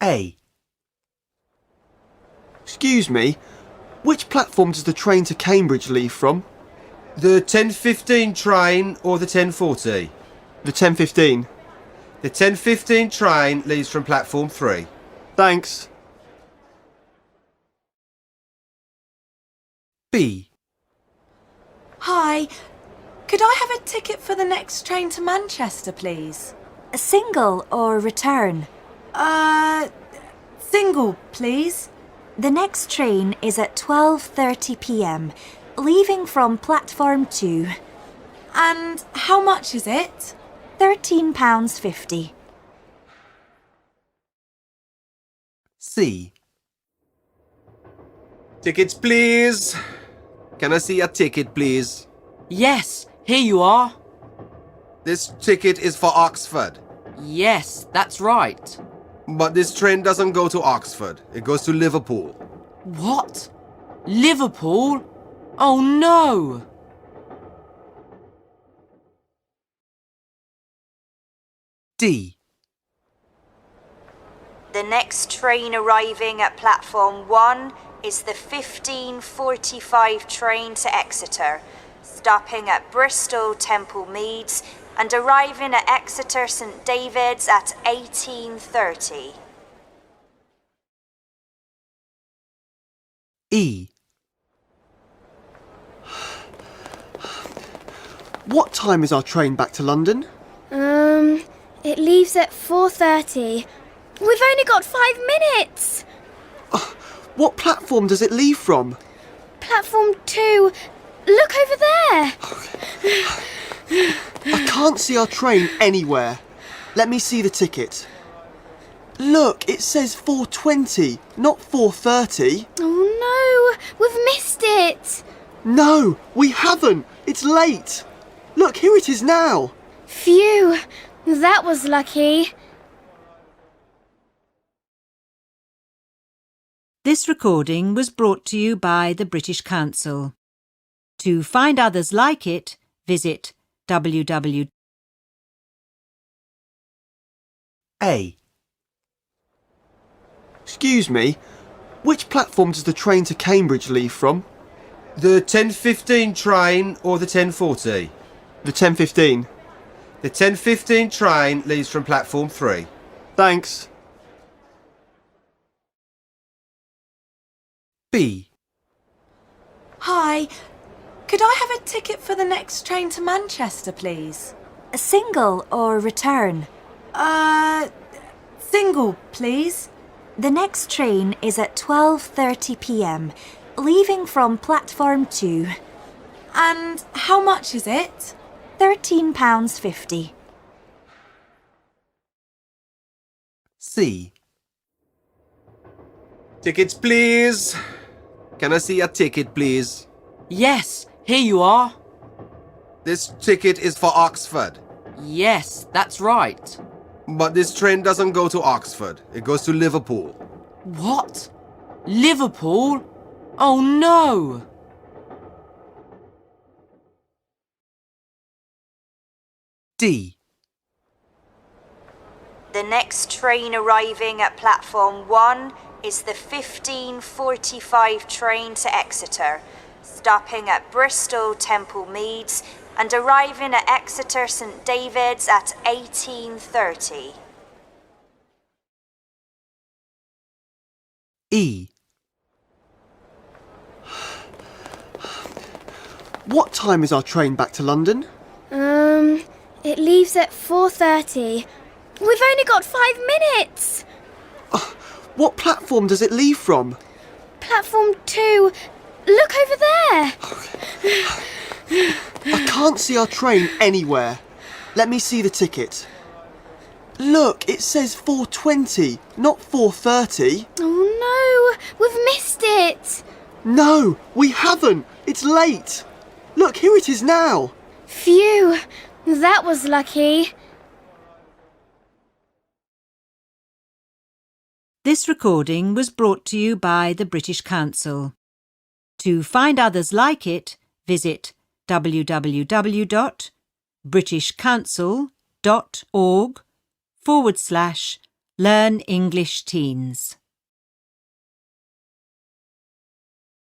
A. Excuse me, which platform does the train to Cambridge leave from? The 10:15 train or the 10:40? The 10:15. The 10:15 train leaves from platform 3. Thanks. B. Hi, could I have a ticket for the next train to Manchester, please? A single or return? Single, please. The next train is at 12:30 p.m, leaving from platform 2. And how much is it? £13.50. C. Tickets, please. Can I see a ticket, please? Yes, here you are. This ticket is for Oxford. Yes, that's right. But this train doesn't go to Oxford. It goes to Liverpool. What? Liverpool? Oh no! D. The next train arriving at platform 1 is the 15:45 train to Exeter, stopping at Bristol Temple Meads and arriving at Exeter St David's at 18:30. E. What time is our train back to London? It leaves at 4:30. We've only got 5 minutes! What platform does it leave from? Platform 2. Look over there! I can't see our train anywhere. Let me see the ticket. Look, it says 4:20, not 4:30. Oh no, we've missed it! No, we haven't. It's late. Look, here it is now. Phew, that was lucky. This recording was brought to you by the British Council. To find others like it, visit www. A. Excuse me, which platform does the train to Cambridge leave from? The 10:15 train or the 10:40? The 10:15. The 10:15 train leaves from platform 3. Thanks. B. Hi, could I have a ticket for the next train to Manchester, please? A single or return? Single, please. The next train is at 12:30 p.m, leaving from platform 2. And how much is it? £13.50. C. Tickets, please. Can I see a ticket, please? Yes, here you are. This ticket is for Oxford. Yes, that's right. But this train doesn't go to Oxford. It goes to Liverpool. What? Liverpool? Oh no! D. The next train arriving at platform 1 is the 15:45 train to Exeter, stopping at Bristol Temple Meads and arriving at Exeter St David's at 18:30. E. What time is our train back to London? It leaves at 4:30. We've only got 5 minutes! What platform does it leave from? Platform 2. Look over there! I can't see our train anywhere. Let me see the ticket. Look, it says 4:20, not 4:30. Oh no, we've missed it! No, we haven't. It's late. Look, here it is now. Phew, that was lucky. This recording was brought to you by the British Council. To find others like it, visit www.britishcouncil.org/ Learn English Teens.